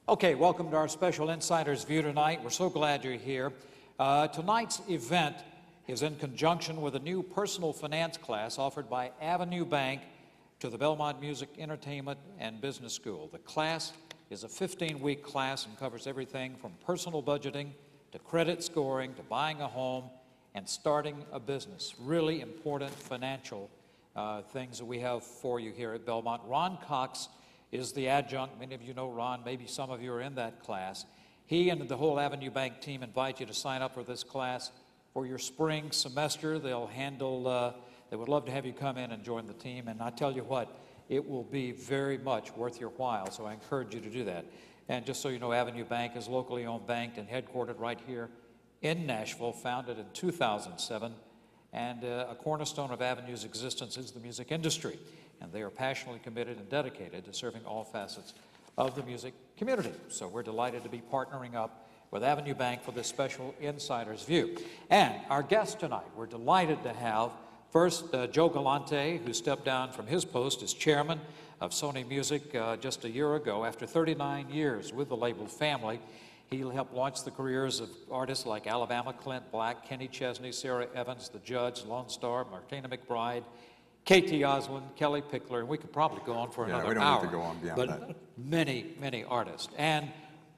Okay, welcome to our special Insider's View tonight. We're so glad you're here. Tonight's event is in conjunction with a new personal finance class offered by Avenue Bank to the Belmont Music, Entertainment, and Business School. The class is a 15-week class and covers everything from personal budgeting to credit scoring to buying a home and starting a business. Really important financial things that we have for you here at Belmont. Ron Cox is the adjunct. Many of you know Ron. Maybe some of you are in that class. He and the whole Avenue Bank team invite you to sign up for this class for your spring semester. They'll handle, they would love to have you come in and join the team. And I tell you what, it will be very much worth your while, so I encourage you to do that. And just so you know, Avenue Bank is a locally owned bank and headquartered right here in Nashville, founded in 2007. And a cornerstone of Avenue's existence is the music industry. And they are passionately committed and dedicated to serving all facets of the music community. So we're delighted to be partnering up with Avenue Bank for this special Insider's View. And our guest tonight, we're delighted to have first Joe Galante, who stepped down from his post as chairman of Sony Music just a year ago. After 39 years with the label family, he helped launch the careers of artists like Alabama, Clint Black, Kenny Chesney, Sarah Evans, The Judge, Lone Star, Martina McBride, K.T. Osland, Kelly Pickler, and we could probably go on for another hour. We don't need to go on beyond but that. Many, many artists. And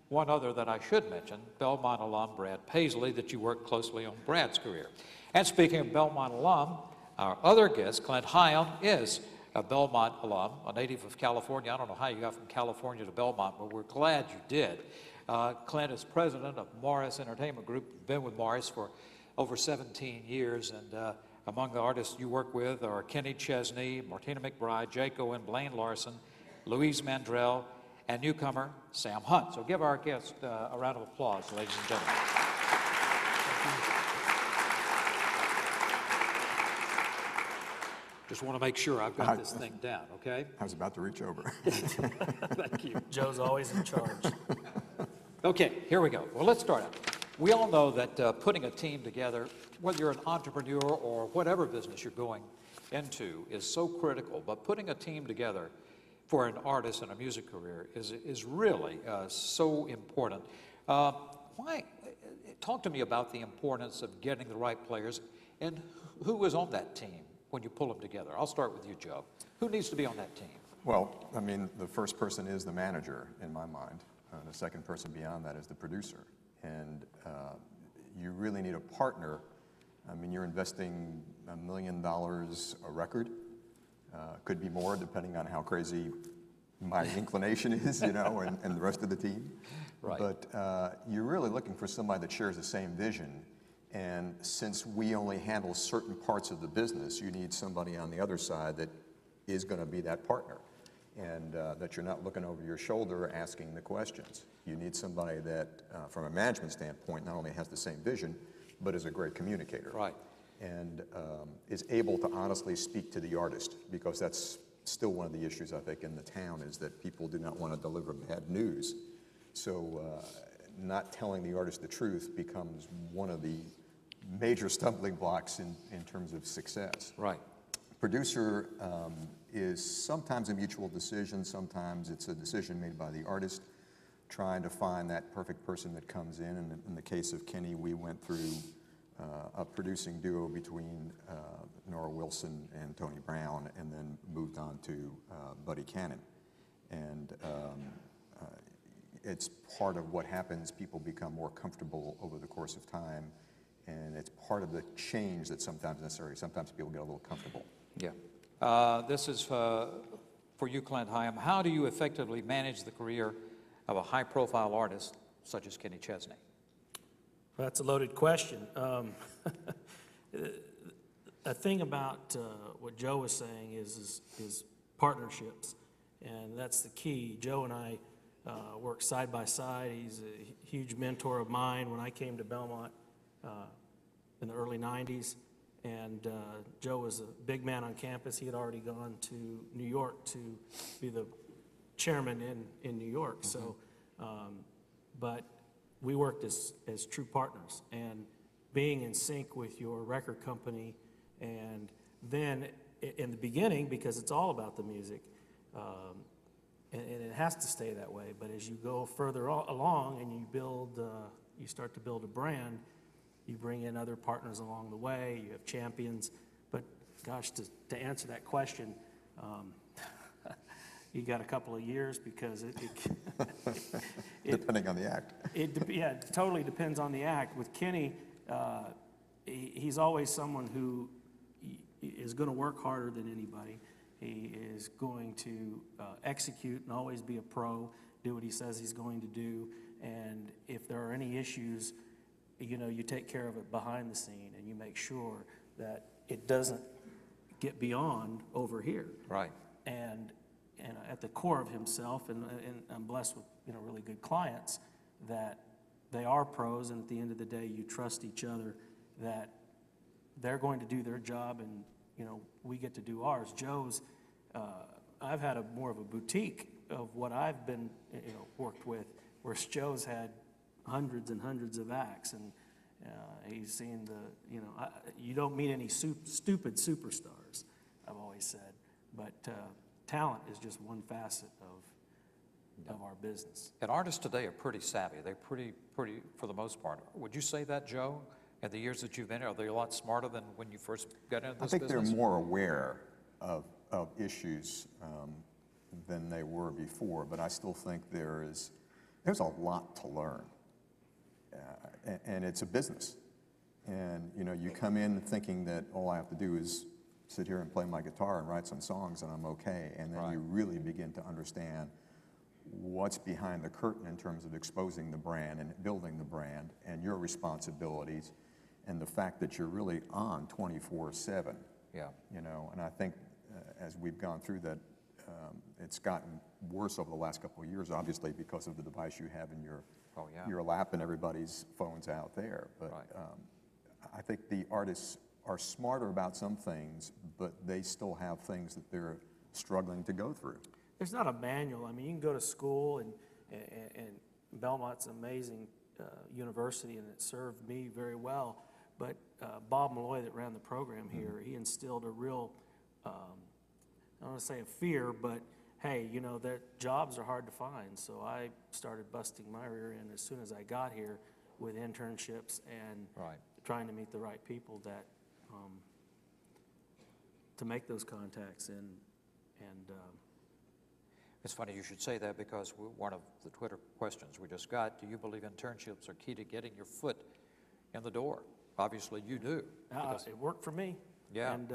one other that I should mention, Belmont alum Brad Paisley, that you worked closely on Brad's career. And speaking of Belmont alum, our other guest, Clint Higham, is a Belmont alum, a native of California. I don't know how you got from California to Belmont, but we're glad you did. Clint is president of Morris Entertainment Group, been with Morris for over 17 years, and among the artists you work with are Kenny Chesney, Martina McBride, Jake Owen, Blaine Larson, Louise Mandrell, and newcomer Sam Hunt. So give our guest a round of applause, ladies and gentlemen. Just want to make sure I've got this thing down, okay? I was about to reach over. Thank you. Joe's always in charge. Okay, here we go. Well, let's start out. We all know that putting a team together, whether you're an entrepreneur or whatever business you're going into, is so critical. But putting a team together for an artist in a music career is really so important. Talk to me about the importance of getting the right players and who was on that team when you pull them together. I'll start with you, Joe. Who needs to be on that team? Well, I mean, the first person is the manager in my mind. The second person beyond that is the producer. And you really need a partner. I mean, you're investing $1 million a record. Could be more depending on how crazy my inclination is, you know, and the rest of the team. Right. But you're really looking for somebody that shares the same vision. And since we only handle certain parts of the business, you need somebody on the other side that is going to be that partner. And that you're not looking over your shoulder asking the questions. You need somebody that, from a management standpoint, not only has the same vision, but is a great communicator. Right. And is able to honestly speak to the artist, because that's still one of the issues, I think, in the town, is that people do not want to deliver bad news. So not telling the artist the truth becomes one of the major stumbling blocks in terms of success. Right. Producer is sometimes a mutual decision, sometimes it's a decision made by the artist, trying to find that perfect person that comes in. And in the case of Kenny, we went through a producing duo between Nora Wilson and Tony Brown, and then moved on to Buddy Cannon. And it's part of what happens. People become more comfortable over the course of time, and it's part of the change that's sometimes necessary. Sometimes people get a little comfortable. Yeah. This is for you, Clint Higham. How do you effectively manage the career of a high-profile artist such as Kenny Chesney? Well, that's a loaded question. A thing about what Joe was saying is partnerships, and that's the key. Joe and I work side by side. He's a huge mentor of mine when I came to Belmont in the early 90s. And Joe was a big man on campus. He had already gone to New York to be the chairman in New York. Mm-hmm. So, but we worked as true partners, and being in sync with your record company. And then in the beginning, because it's all about the music, and it has to stay that way. But as you go further along and you build, you start to build a brand, you bring in other partners along the way, you have champions. But gosh, to answer that question, you got a couple of years because Depending on the act. Yeah, it totally depends on the act. With Kenny, he's always someone who is going to work harder than anybody. He is going to execute and always be a pro, do what he says he's going to do. And if there are any issues, you know, you take care of it behind the scene and you make sure that it doesn't get beyond over here. Right. And at the core of himself, and I'm blessed with, you know, really good clients, that they are pros, and at the end of the day, you trust each other that they're going to do their job, and, you know, we get to do ours. Joe's, I've had more of a boutique of what I've been, you know, worked with, whereas Joe's had hundreds and hundreds of acts, and he's seen the, you know, you don't meet any stupid superstars, I've always said, but talent is just one facet of our business. And artists today are pretty savvy. They're pretty, for the most part. Would you say that, Joe? In the years that you've been here, are they a lot smarter than when you first got into this business? I think they're more aware of issues than they were before, but I still think there's a lot to learn. And it's a business. And, you know, you come in thinking that all I have to do is sit here and play my guitar and write some songs and I'm okay. And then you really begin to understand what's behind the curtain in terms of exposing the brand and building the brand and your responsibilities and the fact that you're really on 24/7. Yeah. You know, and I think as we've gone through that, it's gotten worse over the last couple of years, obviously, because of the device you have in your lap and everybody's phones out there. But I think the artists are smarter about some things, but they still have things that they're struggling to go through. There's not a manual. I mean, you can go to school, and Belmont's an amazing university, and it served me very well. But Bob Malloy, that ran the program here, he instilled a real, I don't want to say a fear, but hey, you know, that jobs are hard to find. So I started busting my rear end as soon as I got here with internships and trying to meet the right people that to make those contacts. And it's funny you should say that, because one of the Twitter questions we just got, do you believe internships are key to getting your foot in the door? Obviously you do. It worked for me. Yeah. And,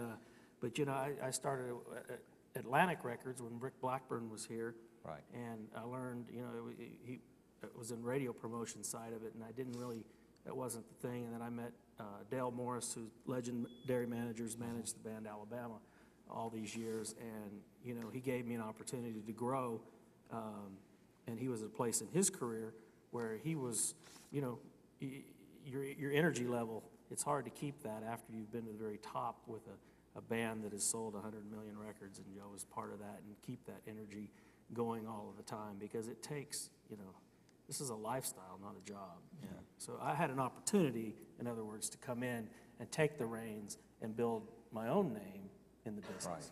but you know, I started at Atlantic Records when Rick Blackburn was here. Right. And I learned, you know, it was in radio promotion side of it, and I didn't really, that wasn't the thing. And then I met Dale Morris, who's legendary managers, managed the band Alabama all these years, and you know, he gave me an opportunity to grow, and he was at a place in his career where he was, you know, your energy level, it's hard to keep that after you've been to the very top with a band that has sold 100 million records, and Joe was part of that, and keep that energy going all of the time, because it takes, you know, this is a lifestyle, not a job. Yeah. So I had an opportunity, in other words, to come in and take the reins and build my own name in the business. Right.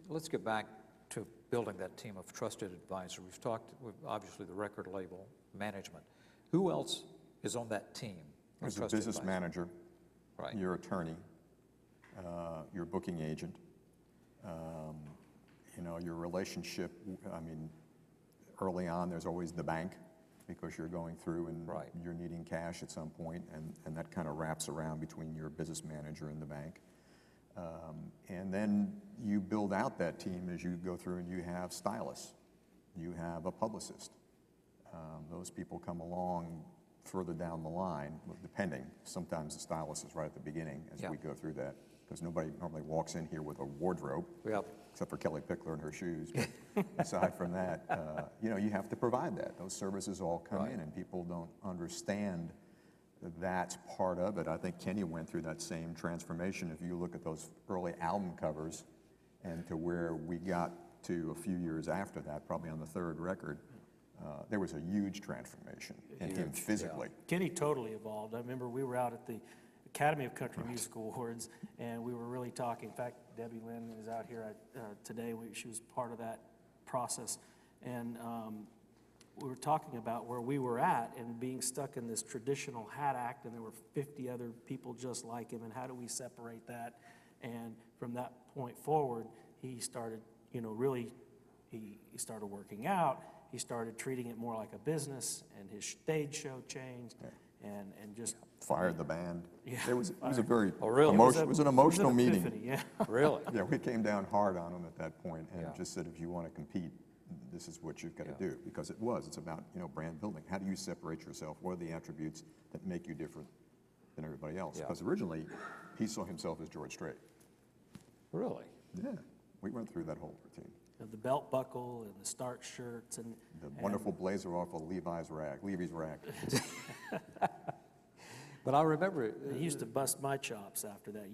Let's get back to building that team of trusted advisors. We've talked, obviously, the record label management. Who else is on that team? There's a business manager, right, your attorney, your booking agent, you know, your relationship. I mean, early on, there's always the bank, because you're going through and you're needing cash at some point, and that kind of wraps around between your business manager and the bank. And then you build out that team as you go through, and you have stylists, you have a publicist. Those people come along further down the line, depending. Sometimes the stylist is right at the beginning as we go through that, because nobody normally walks in here with a wardrobe, except for Kelly Pickler and her shoes. But aside from that, you know, you have to provide that. Those services all come in, and people don't understand that's part of it. I think Kenny went through that same transformation. If you look at those early album covers and to where we got to a few years after that, probably on the third record, there was a huge transformation in him physically. Yeah. Kenny totally evolved. I remember we were out at the Academy of Country Music Awards, and we were really talking. In fact, Debbie Lynn is out here today. She was part of that process. And we were talking about where we were at and being stuck in this traditional hat act, and there were 50 other people just like him, and how do we separate that? And from that point forward, he started, really, he started working out. He started treating it more like a business, and his stage show changed, and just Fired the band. Yeah, It was a very really? it was an emotional meeting. epiphany, yeah. Really? Yeah, we came down hard on him at that point and Yeah. just said, if you want to compete, this is what you've got to do. Because it's about, brand building. How do you separate yourself? What are the attributes that make you different than everybody else? Yeah. Because originally, he saw himself as George Strait. Really? Yeah, we went through that whole routine. The belt buckle and the starch shirts and The wonderful blazer off of Levi's rack. But I remember, he used to bust my chops after that.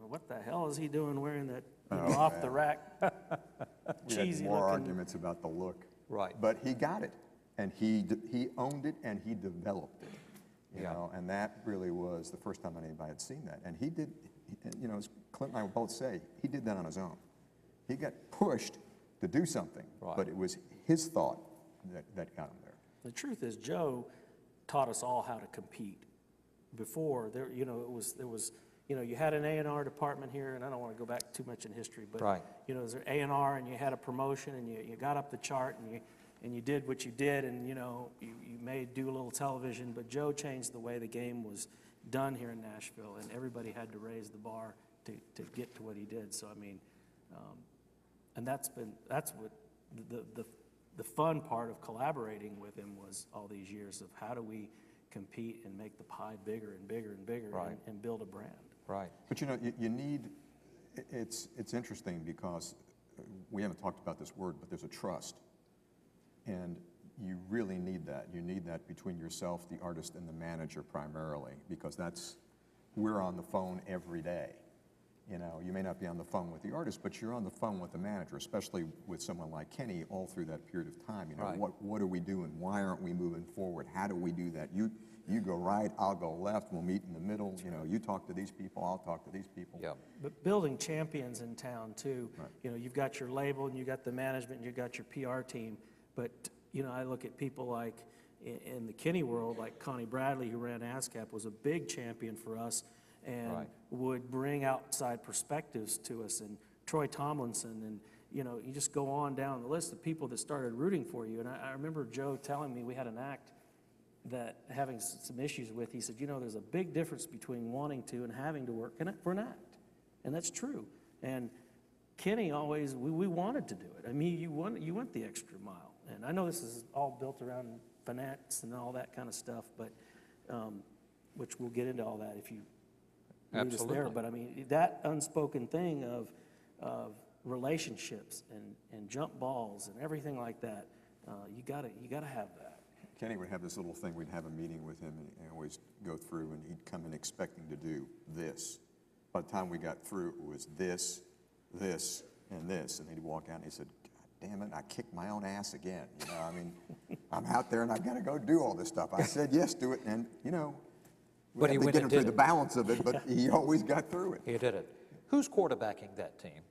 What the hell is he doing wearing that Oh, off man. the rack We had cheesy more looking? arguments about the look. Right. But he got it, and he owned it, and he developed it. You Yeah. know, and that really was the first time anybody had seen that. And he did, as Clint and I would both say, he did that on his own. He got pushed to do something, Right. but it was his thought that got him there. The truth is, Joe taught us all how to compete. Before there, you had an A&R department here, and I don't want to go back too much in history, but Right. There's an A&R, and you had a promotion, and you got up the chart, and you did what you did, and you may do a little television, but Joe changed the way the game was done here in Nashville, and everybody had to raise the bar to get to what he did. So I mean, and that's what the fun part of collaborating with him was all these years of how do we compete and make the pie bigger and bigger and bigger, Right. and build a brand. right, But you need, it's interesting because we haven't talked about this word, but there's a trust. And you really need that. You need that between yourself, the artist, and the manager primarily, because we're on the phone every day. You may not be on the phone with the artist, but you're on the phone with the manager, especially with someone like Kenny all through that period of time. Right. What are we doing? Why aren't we moving forward? How do we do that? You go right, I'll go left, we'll meet in the middle. You talk to these people, I'll talk to these people. yeah, But building champions in town too. Right. You've got your label, and you've got the management, and you've got your PR team. But I look at people like in the Kenny world, like Connie Bradley, who ran ASCAP, was a big champion for us, and Right. would bring outside perspectives to us. And Troy Tomlinson, and you just go on down the list of people that started rooting for you. And I remember Joe telling me we had an act that having some issues with. He said, there's a big difference between wanting to and having to work for an act, and that's true. And Kenny always, we wanted to do it. I mean, you went the extra mile. And I know this is all built around finance and all that kind of stuff, but which we'll get into all that if you lead us there. Absolutely. But I mean, that unspoken thing of relationships and jump balls and everything like that, you gotta have that. Kenny would have this little thing, we'd have a meeting with him and always go through, and he'd come in expecting to do this. By the time we got through, it was this, this, and this. And he'd walk out and he said, God damn it, I kicked my own ass again. I mean, I'm out there and I've got to go do all this stuff. I said yes to it, and we But he had to went get and him did through the it. balance of it, but he always got through it. he did it. Who's quarterbacking that team?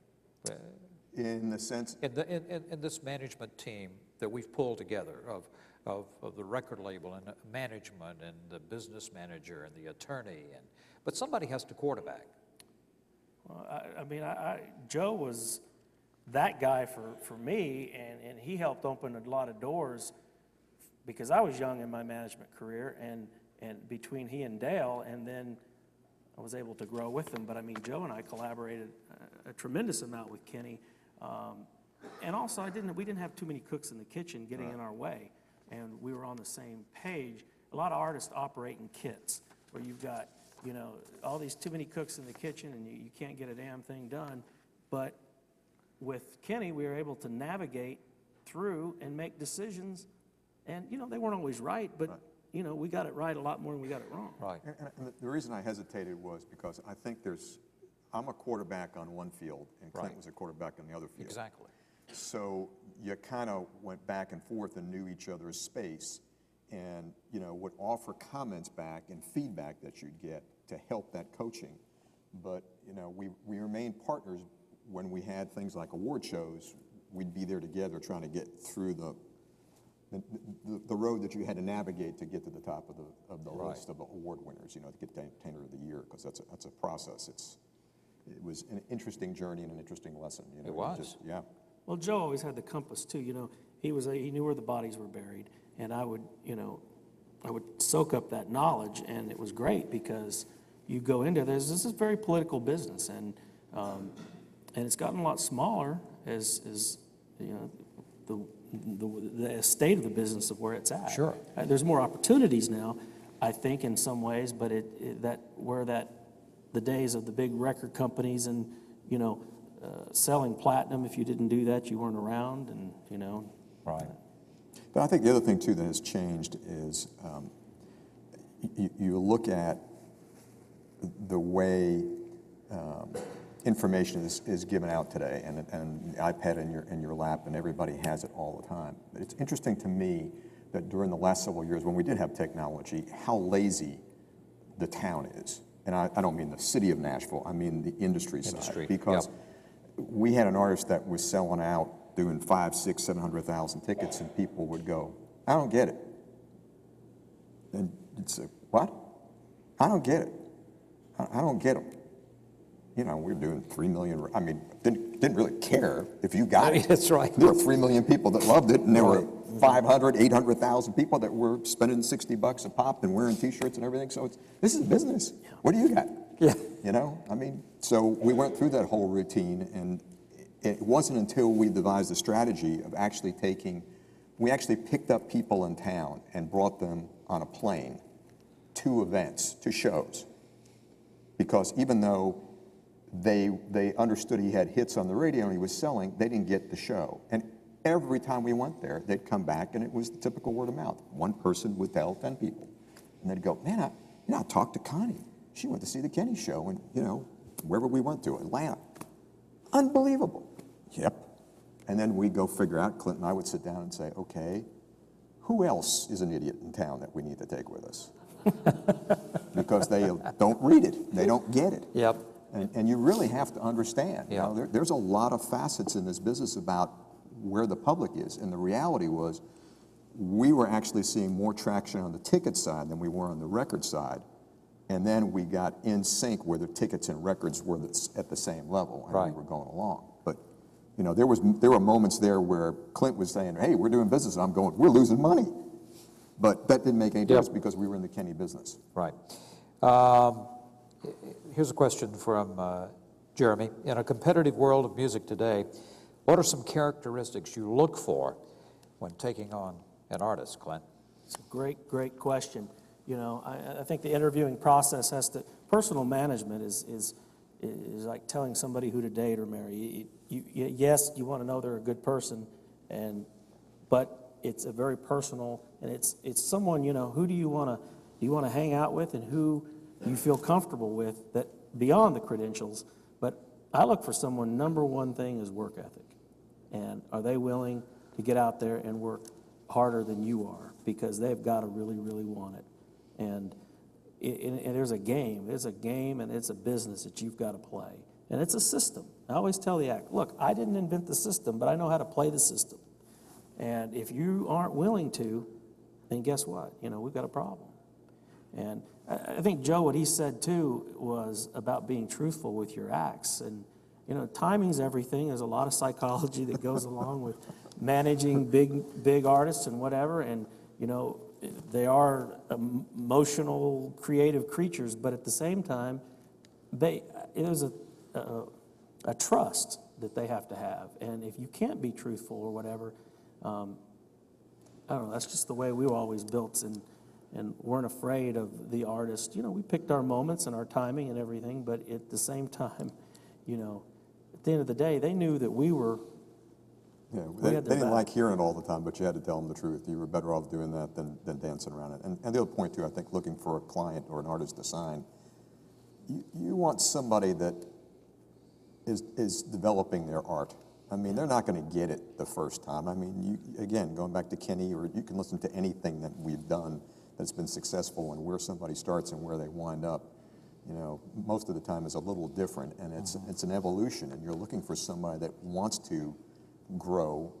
In the sense, In this management team that we've pulled together of the record label and management and the business manager and the attorney, but somebody has to quarterback. Well, I mean, Joe was that guy for me, and he helped open a lot of doors because I was young in my management career, and between he and Dale, and then I was able to grow with him. But I mean, Joe and I collaborated a tremendous amount with Kenny, and also we didn't have too many cooks in the kitchen getting in our way, and we were on the same page. A lot of artists operate in kits where you've got all these too many cooks in the kitchen, and you can't get a damn thing done. But with Kenny, we were able to navigate through and make decisions, and they weren't always right, but we got it right a lot more than we got it wrong. Right. and the reason I hesitated was because I think I'm a quarterback on one field, and Clint Right. was a quarterback on the other field. Exactly. So you kind of went back and forth and knew each other's space, and would offer comments back and feedback that you'd get to help that coaching. But we remained partners when we had things like award shows we'd be there together trying to get through the road that you had to navigate to get to the top of the list of award winners, you know, to get Entertainer of the Year, because that's a process. It was an interesting journey and an interesting lesson. You know, It was. Yeah. Well, Joe always had the compass too. You know, he knew where the bodies were buried, and I would soak up that knowledge, and it was great because you go into this. This is a very political business, and it's gotten a lot smaller as you know the state of the business of where it's at. Sure. There's more opportunities now, I think, in some ways, but the days of the big record companies and, you know, selling platinum, if you didn't do that, you weren't around, and, you know. Right. But I think the other thing, too, that has changed is you look at the way information is given out today, and the iPad in your lap, and everybody has it all the time. But it's interesting to me that during the last several years, when we did have technology, how lazy the town is. And I don't mean the city of Nashville, I mean the industry side. Because we had an artist that was selling out, doing 500,000, 600,000, 700,000 tickets, and people would go, I don't get it. And you'd say, what? I don't get it. I don't get them. You know, we're doing 3 million, I mean, didn't really care if you got it. That's right. There were 3 million people that loved it, and there were 500, 800,000 people that were spending $60 a pop and wearing T-shirts and everything. So this is business. What do you got? Yeah. You know, I mean, so we went through that whole routine, and it wasn't until we devised a strategy of actually we actually picked up people in town and brought them on a plane to events, to shows. Because even though they understood he had hits on the radio and he was selling, they didn't get the show. And every time we went there, they'd come back, and it was the typical word of mouth. One person would tell 10 people. And they'd go, man, I talked to Connie. She went to see the Kenny show, and, you know, wherever we went to, Atlanta. Unbelievable. Yep. And then we'd go figure out, Clint and I would sit down and say, okay, who else is an idiot in town that we need to take with us? Because they don't read it. They don't get it. Yep. And you really have to understand. Yeah. You know, there's a lot of facets in this business about where the public is. And the reality was, we were actually seeing more traction on the ticket side than we were on the record side. And then we got in sync where the tickets and records were at the same level, and Right. we were going along. But, you know, there were moments there where Clint was saying, hey, we're doing business, and I'm going, we're losing money. But that didn't make any difference because we were in the Kenny business. Right. Here's a question from Jeremy. In a competitive world of music today, what are some characteristics you look for when taking on an artist, Clint? It's a great, great question. You know, I think the interviewing process personal management is like telling somebody who to date or marry. Yes, you want to know they're a good person, but it's a very personal, and it's someone, you know, who do you want to hang out with, and who you feel comfortable with, that beyond the credentials. But I look for someone, number one thing is work ethic. And are they willing to get out there and work harder than you are? Because they've got to really, really want it. And there's a game. There's a game, and it's a business that you've got to play. And it's a system. I always tell the act, look, I didn't invent the system, but I know how to play the system. And if you aren't willing to, then guess what? You know, we've got a problem. And I think, Joe, what he said, too, was about being truthful with your acts. And, you know, timing's everything. There's a lot of psychology that goes along with managing big artists and whatever. And, you know, they are emotional, creative creatures, but at the same time, there's a trust that they have to have. And if you can't be truthful or whatever, I don't know, that's just the way we were always built, and weren't afraid of the artist. You know, we picked our moments and our timing and everything, but at the same time, you know, at the end of the day, they knew that we were. Yeah, they didn't like hearing it all the time, but you had to tell them the truth. You were better off doing that than dancing around it. And the other point, too, I think looking for a client or an artist to sign, you want somebody that is developing their art. I mean, they're not going to get it the first time. I mean, again, going back to Kenny, or you can listen to anything that we've done that's been successful, and where somebody starts and where they wind up, you know, most of the time is a little different, and it's an evolution, and you're looking for somebody that wants to grow,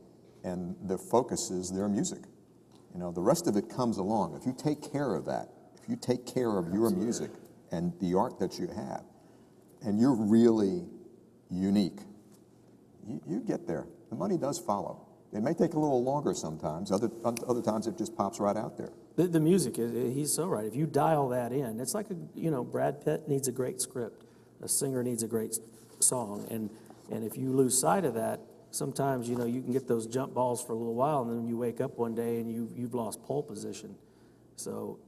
and the focus is their music. You know, the rest of it comes along. If you take care of that, if you take care of your music and the art that you have, and you're really unique, you get there. The money does follow. It may take a little longer sometimes. Other times it just pops right out there. The music, he's so right. If you dial that in, it's like, Brad Pitt needs a great script. A singer needs a great song. And if you lose sight of that, sometimes, you can get those jump balls for a little while, and then you wake up one day and you've lost pole position. So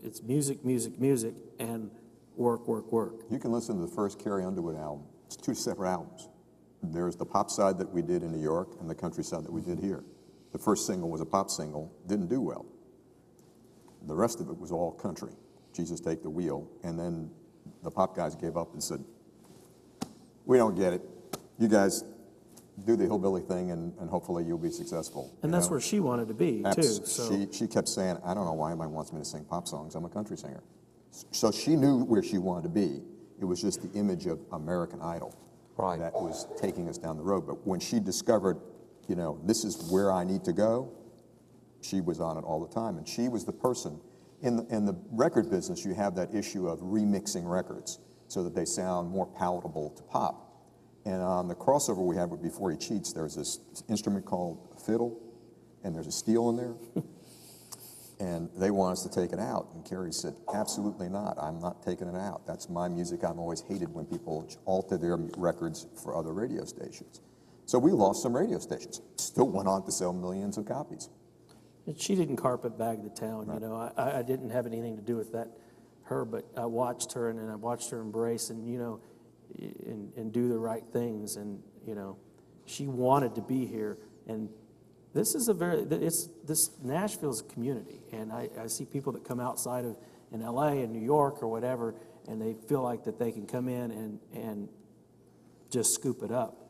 it's music, music, music, and work, work, work. You can listen to the first Carrie Underwood album. It's 2 separate albums. There's the pop side that we did in New York and the country side that we did here. The first single was a pop single, didn't do well. The rest of it was all country. Jesus Take the Wheel. And then the pop guys gave up and said, we don't get it. You guys do the hillbilly thing and hopefully you'll be successful. And that's where she wanted to be, too. So. She kept saying, I don't know why anybody wants me to sing pop songs. I'm a country singer. So she knew where she wanted to be. It was just the image of American Idol that was taking us down the road. But when she discovered, this is where I need to go, she was on it all the time. And she was the person. In the record business, you have that issue of remixing records so that they sound more palatable to pop. And on the crossover we had with Before He Cheats, there's this instrument called a fiddle, and there's a steel in there. And they want us to take it out. And Carrie said, absolutely not. I'm not taking it out. That's my music. I've always hated when people alter their records for other radio stations. So we lost some radio stations. Still went on to sell millions of copies. And she didn't carpet bag the town, I didn't have anything to do with her, but I watched her, and I watched her embrace and, and do the right things. And, she wanted to be here. And this is this Nashville's a community. And I see people that come outside of, in LA and New York or whatever, and they feel like that they can come in and just scoop it up.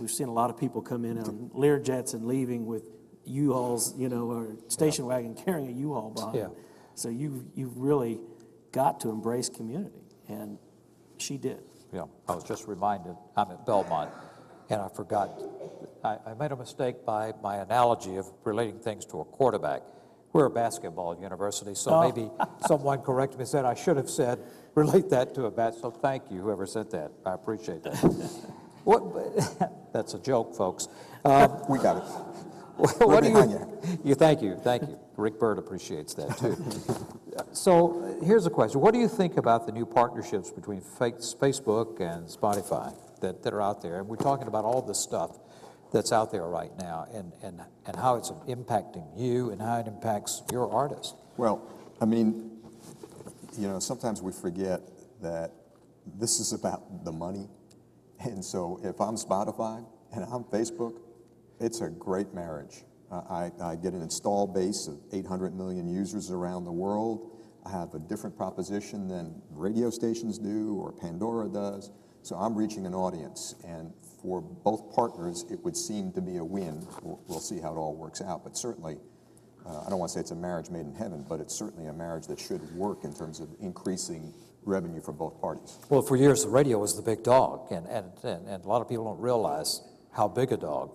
We've seen a lot of people come in on Learjets and leaving with U-Hauls, or station wagon carrying a U-Haul behind. Yeah. So you've really got to embrace community, and she did. Yeah, I was just reminded, I'm at Belmont, and I forgot, I made a mistake by my analogy of relating things to a quarterback. We're a basketball university, so maybe someone corrected me and said I should have said, relate that to a bat, so thank you, whoever said that. I appreciate that. That's a joke, folks. We got it. What do you? Thank you. Rick Bird appreciates that too. So here's a question: what do you think about the new partnerships between Facebook and Spotify that are out there? And we're talking about all this stuff that's out there right now, and how it's impacting you and how it impacts your artists. Well, sometimes we forget that this is about the money, and so if I'm Spotify and I'm Facebook, it's a great marriage. I get an install base of 800 million users around the world. I have a different proposition than radio stations do or Pandora does. So I'm reaching an audience. And for both partners, it would seem to be a win. We'll see how it all works out. But certainly, I don't want to say it's a marriage made in heaven, but it's certainly a marriage that should work in terms of increasing revenue for both parties. Well, for years, the radio was the big dog. And a lot of people don't realize how big a dog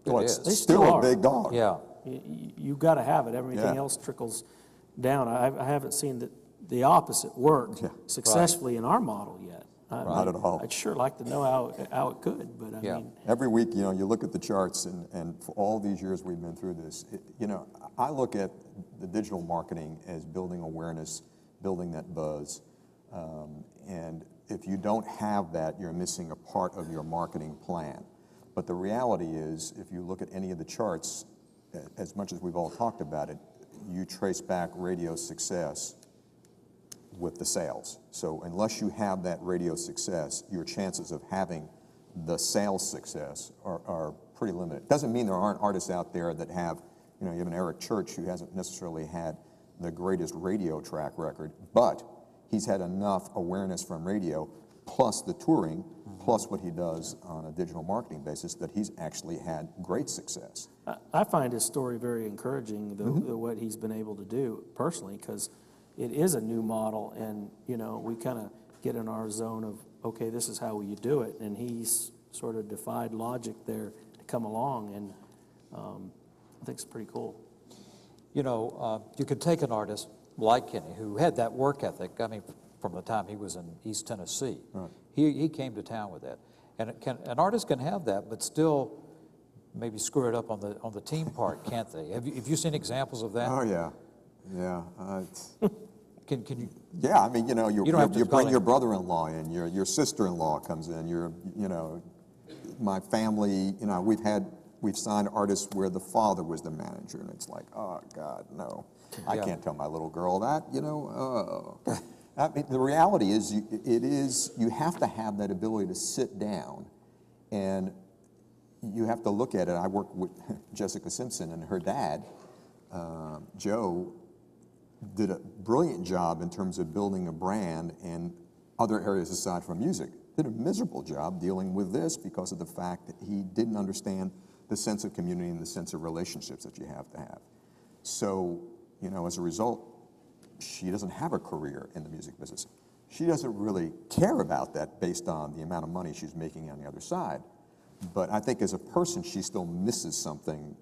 Well, it it's is. still a big dog. Yeah. You got to have it. Everything else trickles down. I haven't seen the opposite work successfully in our model yet. Not at all. I'd sure like to know how it could, but I mean. Every week, you look at the charts, and for all these years we've been through this, I look at the digital marketing as building awareness, building that buzz, and if you don't have that, you're missing a part of your marketing plan. But the reality is, if you look at any of the charts, as much as we've all talked about it, you trace back radio success with the sales. So unless you have that radio success, your chances of having the sales success are pretty limited. Doesn't mean there aren't artists out there that have, you have an Eric Church who hasn't necessarily had the greatest radio track record, but he's had enough awareness from radio, plus the touring, plus what he does on a digital marketing basis, that he's actually had great success. I find his story very encouraging, what he's been able to do personally, because it is a new model, and we kind of get in our zone of, okay, this is how you do it, and he's sort of defied logic there to come along, and I think it's pretty cool. You know, you could take an artist like Kenny, who had that work ethic, I mean, from the time he was in East Tennessee. Right. He came to town with that. And an artist can have that, but still maybe screw it up on the team part, can't they? Have you seen examples of that? Oh, yeah. Yeah. Can you? Yeah, I mean, you know, you bring your him. brother-in-law in, your sister-in-law comes in, you know, my family, you know, we've signed artists where the father was the manager, and it's like, oh, God, no. I can't tell my little girl that, you know. I mean, the reality is, you have to have that ability to sit down, and you have to look at it. I work with Jessica Simpson, and her dad, Joe, did a brilliant job in terms of building a brand and other areas aside from music. Did a miserable job dealing with this because of the fact that he didn't understand the sense of community and the sense of relationships that you have to have. So, you know, as a result, she doesn't have a career in the music business. She doesn't really care about that based on the amount of money she's making on the other side. But I think as a person, she still misses something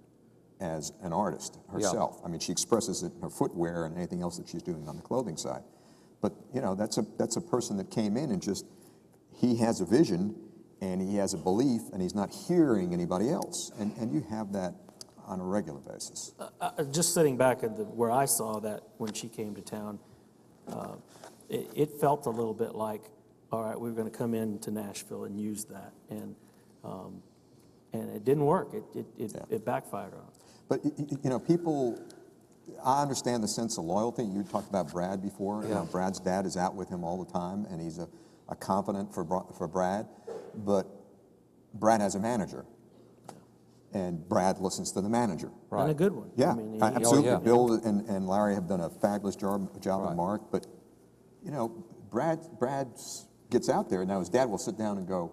as an artist herself. Yeah. I mean, she expresses it in her footwear and anything else that she's doing on the clothing side. But, you know, that's a person that came in and just, he has a vision and he has a belief and he's not hearing anybody else. And you have that on a regular basis. Just sitting back at where I saw that when she came to town, it felt a little bit like, all right, we're going to come into Nashville and use that. And it didn't work. It backfired on us. But, you know, people, I understand the sense of loyalty. You talked about Brad before. Yeah. You know, Brad's dad is out with him all the time, and he's a confidant for Brad. But Brad has a manager, and Brad listens to the manager. Right. And a good one. Yeah, I mean, absolutely. Bill and Larry have done a fabulous job with Mark. But, you know, Brad gets out there. Now, his dad will sit down and go,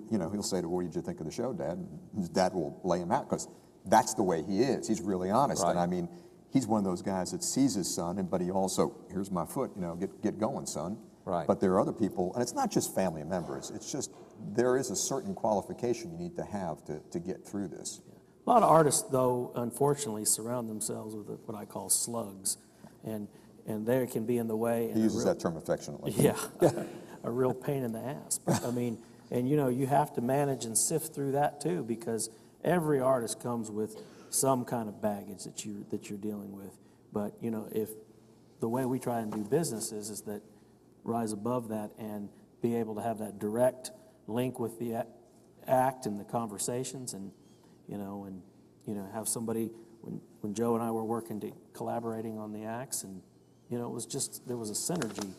you know, he'll say, what did you think of the show, Dad? And his dad will lay him out because that's the way he is. He's really honest. Right. And I mean, he's one of those guys that sees his son, but he also, here's my foot, you know, get going, son. Right. But there are other people, and it's not just family members. It's just, there is a certain qualification you need to have to get through this. Yeah. A lot of artists, though, unfortunately, surround themselves with what I call slugs, and they can be in the way. He uses that term affectionately. Yeah, a real pain in the ass. But, I mean, and you know, you have to manage and sift through that too, because every artist comes with some kind of baggage that you're dealing with. But you know, if the way we try and do business is that rise above that and be able to have that direct link with the act and the conversations, and have somebody when Joe and I were collaborating on the acts, and you know, it was just, there was a synergy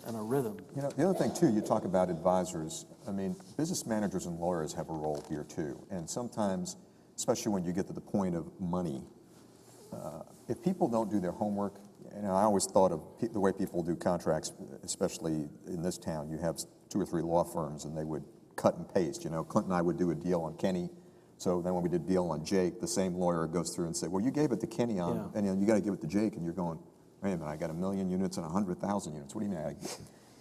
and a rhythm. You know, the other thing too, you talk about advisors. I mean, business managers and lawyers have a role here too. And sometimes, especially when you get to the point of money, if people don't do their homework, you know, I always thought of the way people do contracts, especially in this town. You have 2 or 3 law firms, and they would cut and paste. You know, Clint and I would do a deal on Kenny. So then when we did a deal on Jake, the same lawyer goes through and say, well, you gave it to Kenny on, and you got to give it to Jake, and you're going, wait a minute, I got 1 million units and 100,000 units. What do you mean?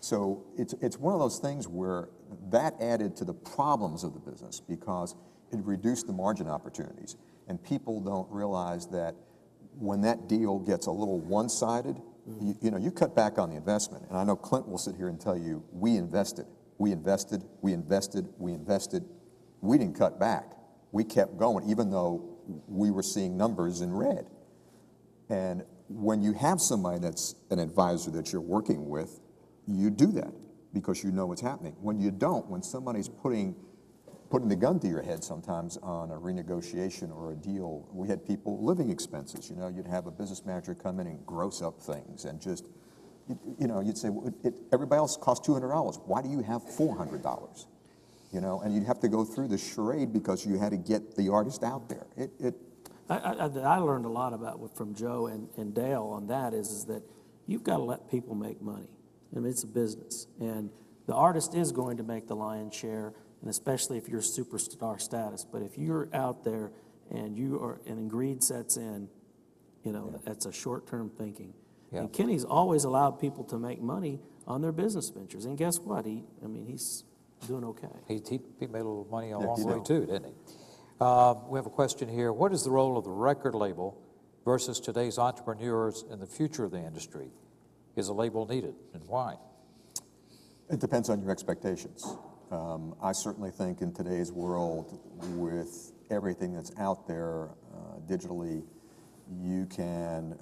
So it's one of those things where that added to the problems of the business because it reduced the margin opportunities. And people don't realize that when that deal gets a little one-sided, you know, you cut back on the investment. And I know Clint will sit here and tell you, we invested. We invested. We didn't cut back. We kept going, even though we were seeing numbers in red. And when you have somebody that's an advisor that you're working with, you do that because you know what's happening. When you don't, when somebody's putting the gun to your head sometimes on a renegotiation or a deal, we had people living expenses. You know, you'd have a business manager come in and gross up things and just, you know, you'd say, well, everybody else costs $200. Why do you have $400? You know, and you'd have to go through the charade because you had to get the artist out there. I learned a lot from Joe and Dale on that is that you've got to let people make money. I mean, it's a business, and the artist is going to make the lion's share, and especially if you're superstar status. But if you're out there and greed sets in, you know, that's a short-term thinking. Yeah. And Kenny's always allowed people to make money on their business ventures, and guess what? He's doing okay. He made a little money along he the way did. too, didn't he? We have a question here. What is the role of the record label versus today's entrepreneurs in the future of the industry? Is a label needed, and why? It depends on your expectations. I certainly think in today's world, with everything that's out there digitally, you can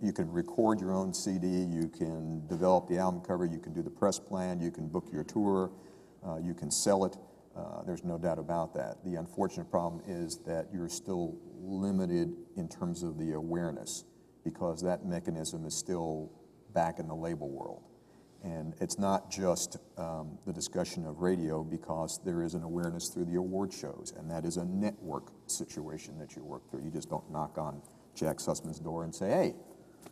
you can record your own CD, you can develop the album cover, you can do the press plan, you can book your tour, you can sell it. There's no doubt about that. The unfortunate problem is that you're still limited in terms of the awareness, because that mechanism is still back in the label world. And it's not just the discussion of radio, because there is an awareness through the award shows, and that is a network situation that you work through. You just don't knock on Jack Sussman's door and say, hey,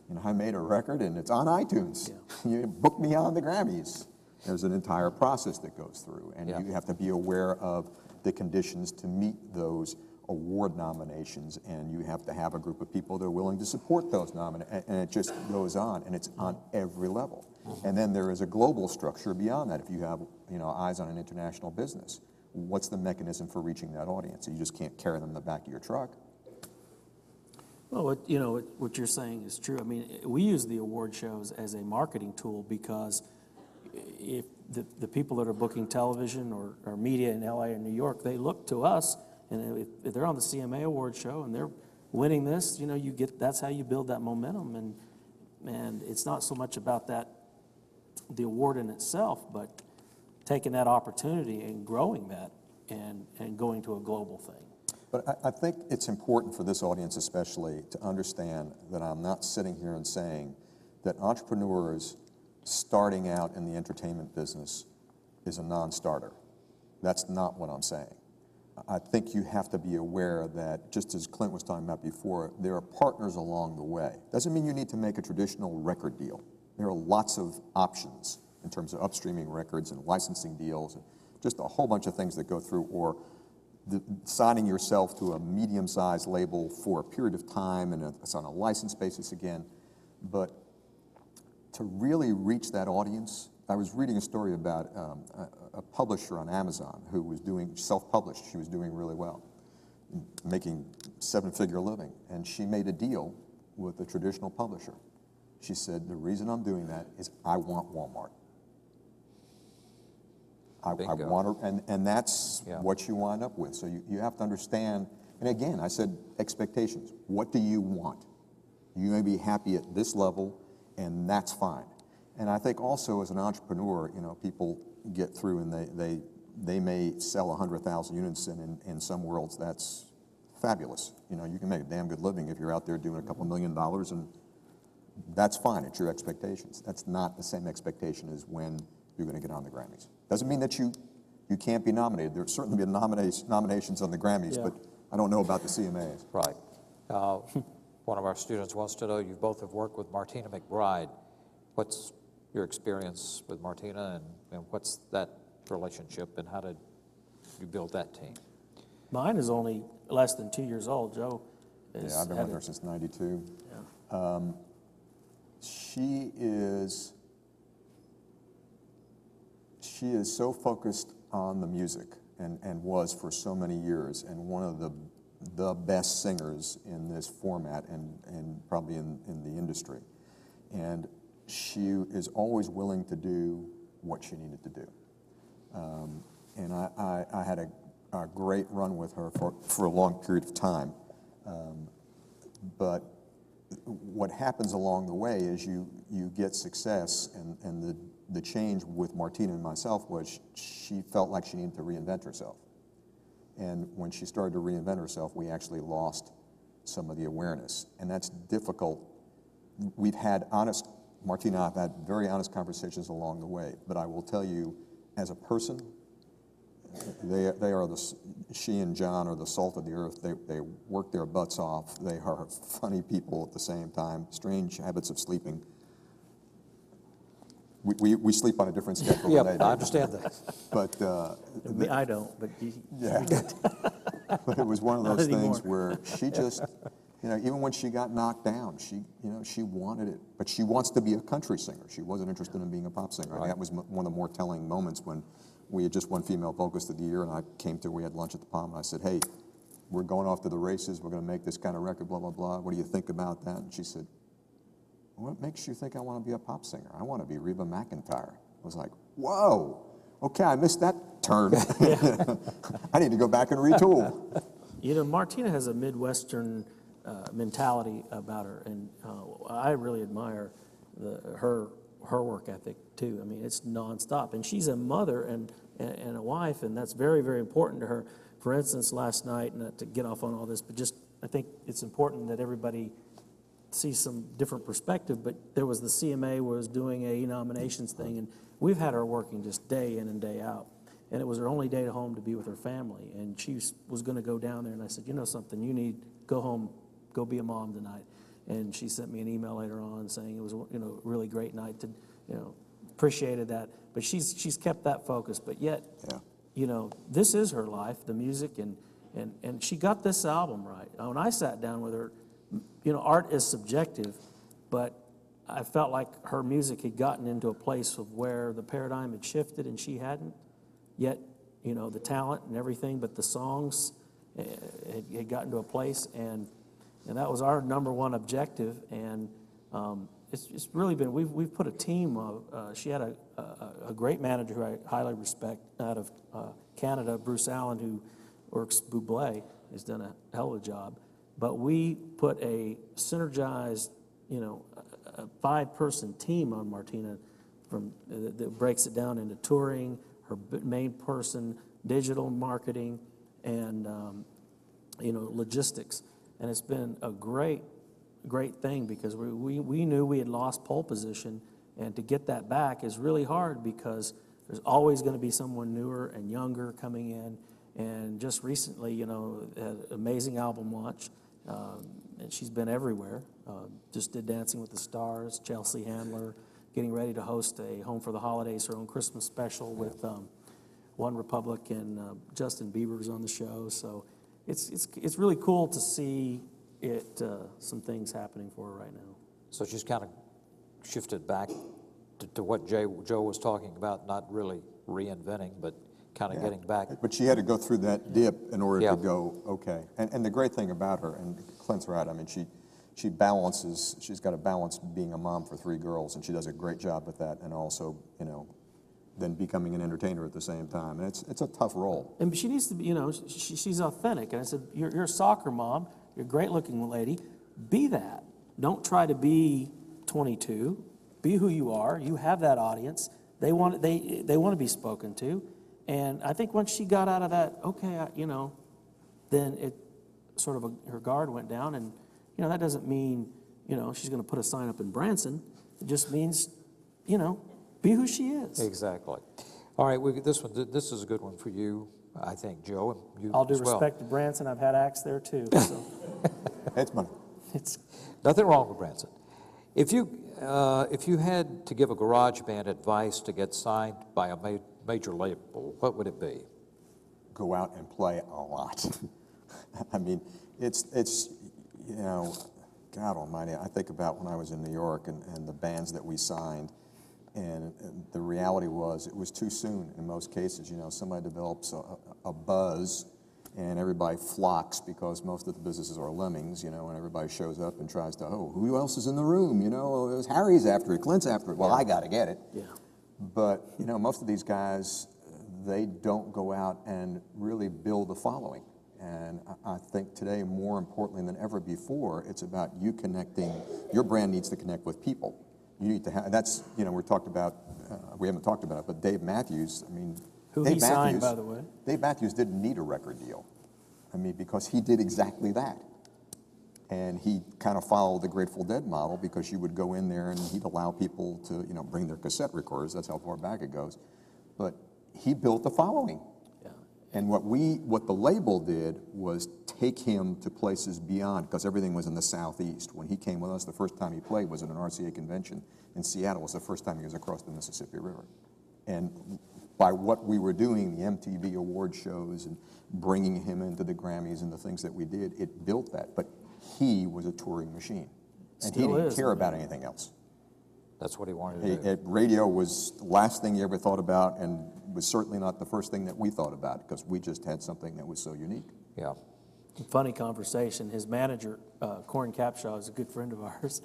you know, I made a record and it's on iTunes. Yeah. You book me on the Grammys. There's an entire process that goes through, and you have to be aware of the conditions to meet those award nominations, and you have to have a group of people that are willing to support those nominations, and it just goes on, and it's on every level. And then there is a global structure beyond that. If you have, you know, eyes on an international business, what's the mechanism for reaching that audience? You just can't carry them in the back of your truck. Well, what you're saying is true. I mean, we use the award shows as a marketing tool, because if the people that are booking television or media in LA and New York, they look to us, and if they're on the CMA award show and they're winning this, you know, that's how you build that momentum, and it's not so much about the award in itself, but taking that opportunity and growing that and going to a global thing. But I think it's important for this audience especially to understand that I'm not sitting here and saying that entrepreneurs starting out in the entertainment business is a non-starter. That's not what I'm saying. I think you have to be aware that, just as Clint was talking about before, there are partners along the way. Doesn't mean you need to make a traditional record deal. There are lots of options in terms of upstreaming records and licensing deals, and just a whole bunch of things that go through, or signing yourself to a medium-sized label for a period of time, and it's on a license basis again. But to really reach that audience, I was reading a story about a publisher on Amazon who was doing self-published. She was doing really well, making seven-figure living, and she made a deal with a traditional publisher. She said, the reason I'm doing that is I want Walmart. I want to, and that's what you wind up with. So you have to understand, and again, I said expectations. What do you want? You may be happy at this level, and that's fine. And I think also as an entrepreneur, you know, people get through and they may sell 100,000 units, and in some worlds that's fabulous. You know, you can make a damn good living if you're out there doing a couple $1 million, and that's fine. It's your expectations. That's not the same expectation as when you're going to get on the Grammys. Doesn't mean that you can't be nominated. There'll certainly be nominations on the Grammys, but I don't know about the CMAs. Right. One of our students wants to know, you both have worked with Martina McBride. What's your experience with Martina, and what's that relationship, and how did you build that team? Mine is only less than 2 years old. Joe Yeah, I've been with her since '92. Yeah. She is so focused on the music, and was for so many years, and one of the best singers in this format, and probably in the industry. And she is always willing to do what she needed to do. And I had a great run with her for a long period of time. But what happens along the way is you get success, and the change with Martina and myself was she felt like she needed to reinvent herself. And when she started to reinvent herself, we actually lost some of the awareness. And that's difficult. We've had Martina and I have had very honest conversations along the way, but I will tell you, as a person, she and John are the salt of the earth. They work their butts off. They are funny people at the same time, strange habits of sleeping. We sleep on a different schedule than they do. I understand that. But I don't, but but it was one of those things where she just, you know, even when she got knocked down, she wanted it. But she wants to be a country singer. She wasn't interested in being a pop singer. Right. That was one of the more telling moments when we had just won Female Vocalist of the Year, and I came to her, we had lunch at the Palm, and I said, hey, we're going off to the races, we're going to make this kind of record, blah, blah, blah. What do you think about that? And she said, what makes you think I want to be a pop singer? I want to be Reba McEntire. I was like, whoa, okay, I missed that turn. I need to go back and retool. You know, Martina has a Midwestern mentality about her, and I really admire her work ethic too. I mean, it's nonstop, and she's a mother and a wife, and that's very, very important to her. For instance, last night, not to get off on all this, but just I think it's important that everybody sees some different perspective. But there was the CMA was doing a nominations thing, and we've had her working just day in and day out. And it was her only day home to be with her family. And she was going to go down there, and I said, you know something, you need go home, go be a mom tonight. And she sent me an email later on saying it was a really great night to, appreciated that. But she's kept that focus. But yet, this is her life, the music, and she got this album right. When I sat down with her, art is subjective, but I felt like her music had gotten into a place of where the paradigm had shifted and she hadn't. Yet, the talent and everything, but the songs had gotten to a place, and that was our number one objective. And it's really been, we've put a team of, she had a great manager who I highly respect out of Canada, Bruce Allen, who works Bublé, has done a hell of a job. But we put a synergized, a 5-person team on Martina that breaks it down into touring, her main person, digital marketing, and logistics. And it's been a great thing because we knew we had lost pole position, and to get that back is really hard because there's always going to be someone newer and younger coming in. And just recently, had an amazing album launch, and she's been everywhere. Just did Dancing with the Stars, Chelsea Handler, getting ready to host a Home for the Holidays, her own Christmas special with One Republic, and Justin Bieber's on the show. So it's really cool to see some things happening for her right now. So she's kind of shifted back to what Joe was talking about, not really reinventing, but kind of getting back. But she had to go through that dip in order to go, okay. And the great thing about her, and Clint's right, I mean, she balances, she's got to balance being a mom for 3 girls, and she does a great job with that, and also, then becoming an entertainer at the same time. And it's a tough role. And she needs to be, she's authentic. And I said, you're a soccer mom, you're a great looking lady, be that. Don't try to be 22, be who you are. You have that audience. They want to be spoken to. And I think once she got out of that, okay, then it sort of her guard went down, and that doesn't mean she's going to put a sign up in Branson. It just means be who she is. Exactly. All right, this is a good one for you, I think, Joe, and you All due as well. respect to Branson, I've had acts there too. So. It's money. It's nothing wrong with Branson. If you had to give a garage band advice to get signed by a major label, what would it be? Go out and play a lot. I mean, it's God almighty, I think about when I was in New York and the bands that we signed, and the reality was it was too soon in most cases. Somebody develops a buzz, and everybody flocks because most of the businesses are lemmings, and everybody shows up and tries to, who else is in the room? There's Harry's after it, Clint's after it. Well, I got to get it. yeah. But, most of these guys, they don't go out and really build a following. And I think today, more importantly than ever before, it's about you connecting. Your brand needs to connect with people. You need to have, that's, we haven't talked about it, but Dave Matthews, Who he signed, by the way. Dave Matthews didn't need a record deal. Because he did exactly that. And he kind of followed the Grateful Dead model because you would go in there and he'd allow people to, bring their cassette recorders. That's how far back it goes. But he built the following. Yeah. And what the label did was take him to places beyond, because everything was in the Southeast. When he came with us, the first time he played was at an RCA convention in Seattle. It was the first time he was across the Mississippi River. And by what we were doing, the MTV award shows and bringing him into the Grammys and the things that we did, it built that. But he was a touring machine. And he didn't care about anything else. That's what he wanted to do. Radio was the last thing he ever thought about, and was certainly not the first thing that we thought about, because we just had something that was so unique. Yeah. Funny conversation. His manager, Corin Capshaw, is a good friend of ours.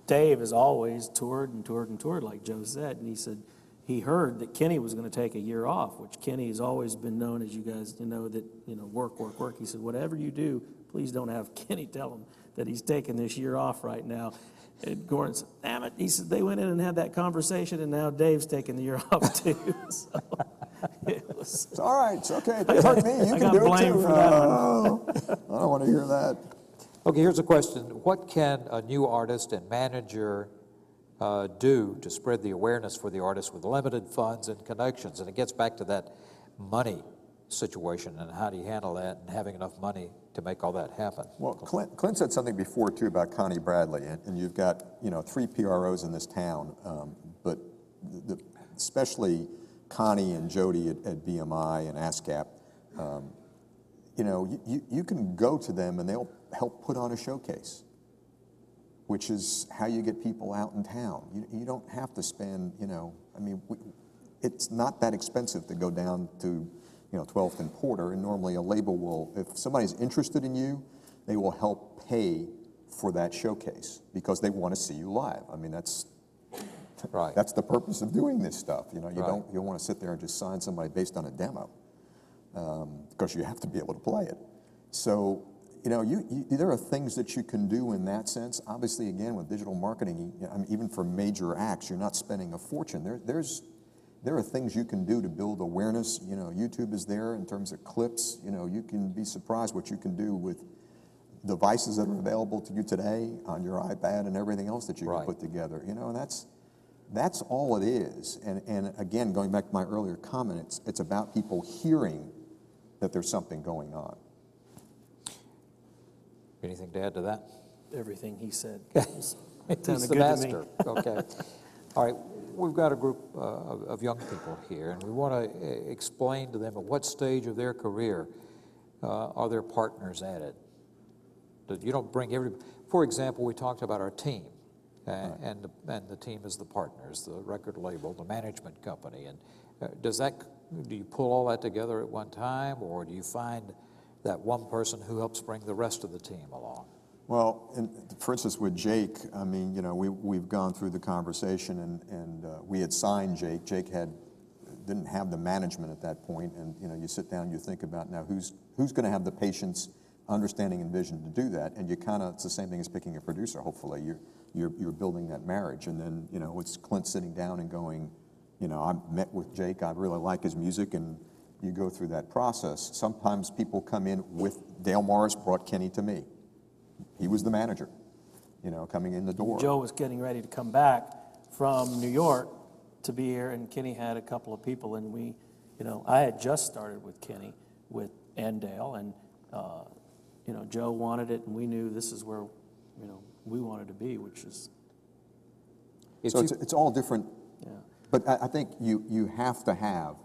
Dave has always toured and toured and toured, like Joe said, and he said he heard that Kenny was going to take a year off, which Kenny has always been known, as you guys know, that, work, work, work. He said, whatever you do, please don't have Kenny tell him that he's taking this year off right now. And Gordon said, damn it. He said, they went in and had that conversation, and now Dave's taking the year off too. So It's all right. It's okay. It hurt me. You can do it too. For that one. Oh, I don't want to hear that. Okay, here's a question. What can a new artist and manager do to spread the awareness for the artist with limited funds and connections? And it gets back to that money situation, and how do you handle that, and having enough money to make all that happen? Well, Clint said something before too about Connie Bradley, and you've got 3 PROs in this town, but especially Connie and Jody at BMI and ASCAP. You can go to them and they'll help put on a showcase, which is how you get people out in town. You don't have to spend, it's not that expensive to go down to 12th and Porter, and normally a label will, if somebody's interested in you, they will help pay for that showcase because they want to see you live. I mean, that's right. That's the purpose of doing this stuff. You Right. don't want to sit there and just sign somebody based on a demo, because you have to be able to play it. So, there are things that you can do in that sense. Obviously, again, with digital marketing, even for major acts, you're not spending a fortune. There are things you can do to build awareness. YouTube is there in terms of clips. You can be surprised what you can do with devices that are available to you today on your iPad and everything else that you Right. can put together. And that's all it is. And again, going back to my earlier comment, it's about people hearing that there's something going on. Anything to add to that? Everything he said. He's the master. Okay. All right. We've got a group of young people here, and we want to explain to them at what stage of their career are their partners added. That you don't bring every. For example, we talked about our team, and the team is the partners, the record label, the management company, and do you pull all that together at one time, or do you find that one person who helps bring the rest of the team along? Well, for instance, with Jake, we've gone through the conversation, and we had signed Jake. Jake didn't have the management at that point, and you sit down, you think about now who's going to have the patience, understanding, and vision to do that, and it's the same thing as picking a producer. Hopefully, you're building that marriage, and then it's Clint sitting down and going, I met with Jake, I really like his music, and you go through that process. Sometimes people come in with Dale Morris brought Kenny to me. He was the manager, coming in the door. Joe was getting ready to come back from New York to be here, and Kenny had a couple of people, and I had just started with Kenny and Dale, and Joe wanted it, and we knew this is where we wanted to be, which is. So it's all different. Yeah. But I think you have to have,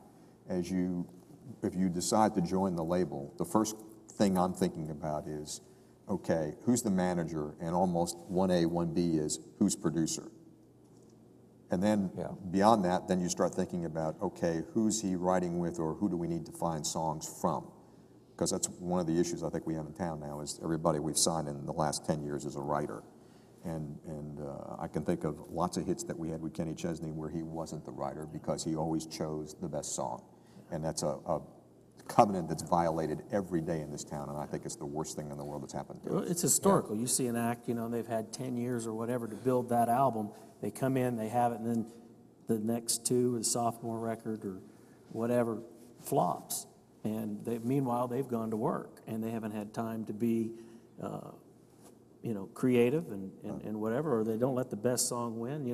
if you decide to join the label, the first thing I'm thinking about is, okay, who's the manager? And almost 1A, 1B is who's producer? And then beyond that, then you start thinking about, okay, who's he writing with, or who do we need to find songs from? Because that's one of the issues I think we have in town now, is everybody we've signed in the last 10 years is a writer. And I can think of lots of hits that we had with Kenny Chesney where he wasn't the writer because he always chose the best song. And that's a covenant that's violated every day in this town, and I think it's the worst thing in the world that's happened to us. It's historical. You see an act, they've had 10 years or whatever to build that album. They come in, they have it, and then the next two, the sophomore record or whatever, flops. And meanwhile, they've gone to work, and they haven't had time to be, creative and whatever, or they don't let the best song win.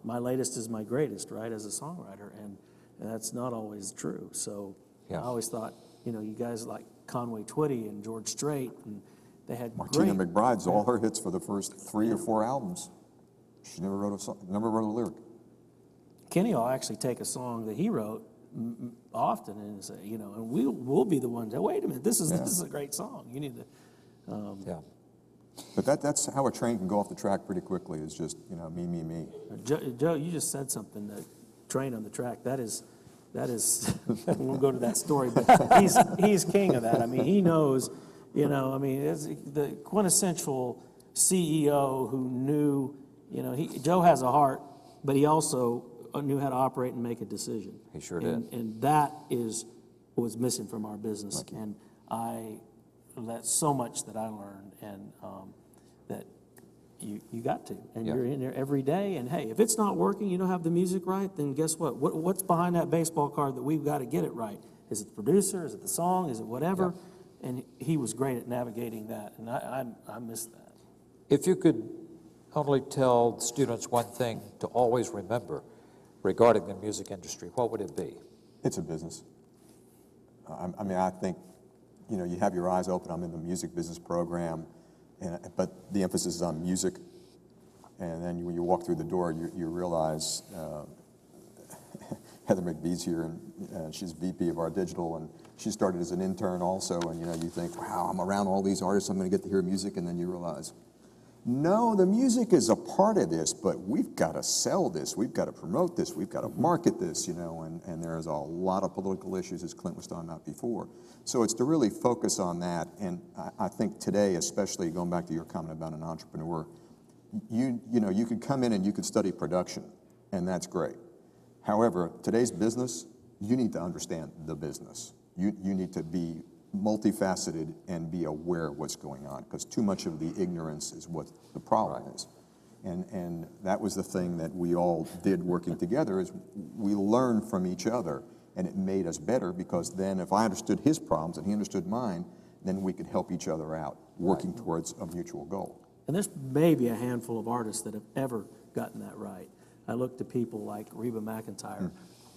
My latest is my greatest, right, as a songwriter, and that's not always true. So I always thought, you guys like Conway Twitty and George Strait, and they had Martina great. McBride's all her hits for the first 3 or 4 albums. She never wrote a song, never wrote a lyric. Kenny will actually take a song that he wrote often and say, and we'll be the ones that, wait a minute, this is a great song. You need to. But that's how a train can go off the track pretty quickly, is just, you know, me, me, me. Joe, you just said something, that train on the track, that is, I won't go to that story, but he's king of that. I mean, he knows, you know, I mean, it's the quintessential CEO who knew, you know, Joe has a heart, but he also knew how to operate and make a decision. He sure did. And that is what was missing from our business. And that's so much that I learned, and that you got to, and you're in there every day. And hey, if it's not working, you don't have the music right, then guess what? What's behind that baseball card that we've got to get it right? Is it the producer? Is it the song? Is it whatever? Yeah. And he was great at navigating that, and I miss that. If you could only tell students one thing to always remember regarding the music industry, what would it be? It's a business. I mean, I think, you know, you have your eyes open. I'm in the music business program, but the emphasis is on music. And then when you walk through the door, you realize Heather McBee's here, and she's VP of our digital, and she started as an intern also. And you know, you think, wow, I'm around all these artists, I'm going to get to hear music, and then you realize, no, the music is a part of this, but we've got to sell this, we've got to promote this, we've got to market this, you know, and there's a lot of political issues, as Clint was talking about before. So it's to really focus on that, and I think today, especially going back to your comment about an entrepreneur, you know, you could come in and you could study production, and that's great. However, today's business, you need to understand the business. You need to be multifaceted and be aware of what's going on, because too much of the ignorance is what the problem is. And that was the thing that we all did working together, is we learned from each other, and it made us better, because then if I understood his problems and he understood mine, then we could help each other out, working towards a mutual goal. And there's maybe a handful of artists that have ever gotten that right. I look to people like Reba McEntire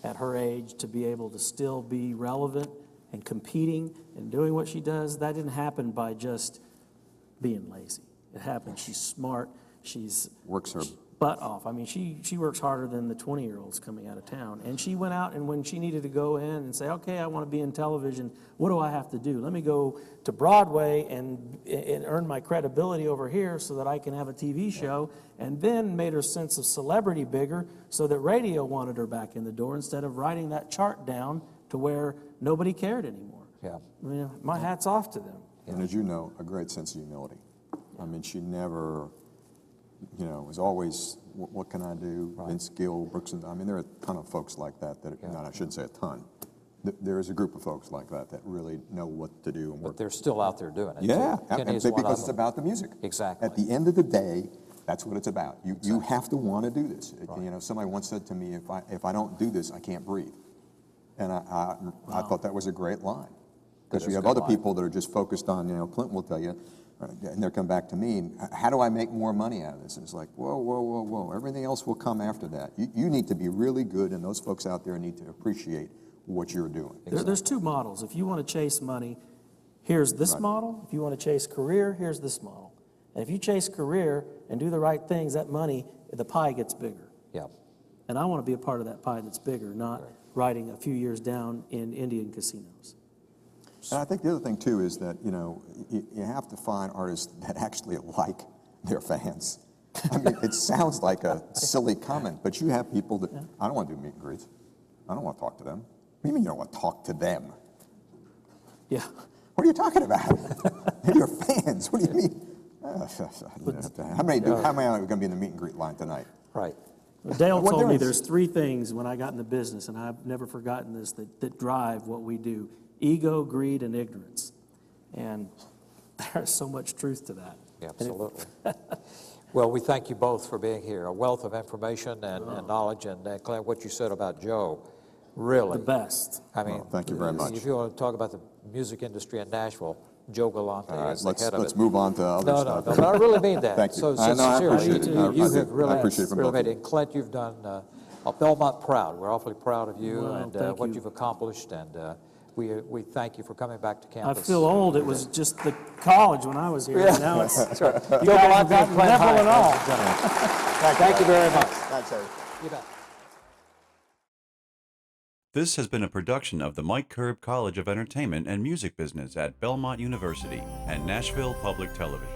at her age to be able to still be relevant and competing and doing what she does. That didn't happen by just being lazy. It happened. She's smart. She's Works her butt off. I mean, she works harder than the 20-year-olds coming out of town. And she went out, and when she needed to go in and say, okay, I want to be in television, what do I have to do? Let me go to Broadway and earn my credibility over here so that I can have a TV show, and then made her sense of celebrity bigger so that radio wanted her back in the door, instead of writing that chart down to where nobody cared anymore. Yeah. I mean, my hat's off to them. And as you know, a great sense of humility. I mean, she never, you know, was always, what can I do? Right. Vince Gill, Brooks, and I mean, there are a ton of folks like that. No, I shouldn't say a ton. There is a group of folks like that that really know what to do. And but they're still out there doing it. Yeah, because it's about the music. Exactly. At the end of the day, that's what it's about. You have to want to do this. Right. You know, somebody once said to me, if I don't do this, I can't breathe. And I thought that was a great line. Because you have other people that are just focused on, you know, Clint will tell you, and they'll come back to me, and how do I make more money out of this? And it's like, whoa, whoa, whoa, whoa. Everything else will come after that. You need to be really good, and those folks out there need to appreciate what you're doing. There's two models. If you want to chase money, here's this model. If you want to chase career, here's this model. And if you chase career and do the right things, that money, the pie gets bigger. Yeah. And I want to be a part of that pie that's bigger, not riding a few years down in Indian casinos. And I think the other thing, too, is that, you know, you have to find artists that actually like their fans. I mean, it sounds like a silly comment, but you have people that, I don't want to do meet and greets. I don't want to talk to them. What do you mean you don't want to talk to them? Yeah. What are you talking about? They're your fans. What do you mean? How many are going to be in the meet and greet line tonight? Right. Well, Dale told me there's three things when I got in the business, and I've never forgotten this, that drive what we do: ego, greed, and ignorance. And there's so much truth to that. Yeah, absolutely. Well, we thank you both for being here. A wealth of information and knowledge, and Clint, what you said about Joe, really. The best. I mean, thank you very much. If you want to talk about the music industry in Nashville, Joe Galante is the head of it. Let's move on to other stuff. No, but I really mean that. Thank you. So I appreciate it. you have really, I appreciate it from both made of it. And Clint, you've done Belmont proud. We're awfully proud of you and what you. you've accomplished, and we thank you for coming back to I campus. feel old. It was just the college when I was here. Yeah. Now it's That's right. Joe Galante and Clint Higham and all. Thank you very much. Thanks, Harry. You bet. This has been a production of the Mike Curb College of Entertainment and Music Business at Belmont University and Nashville Public Television.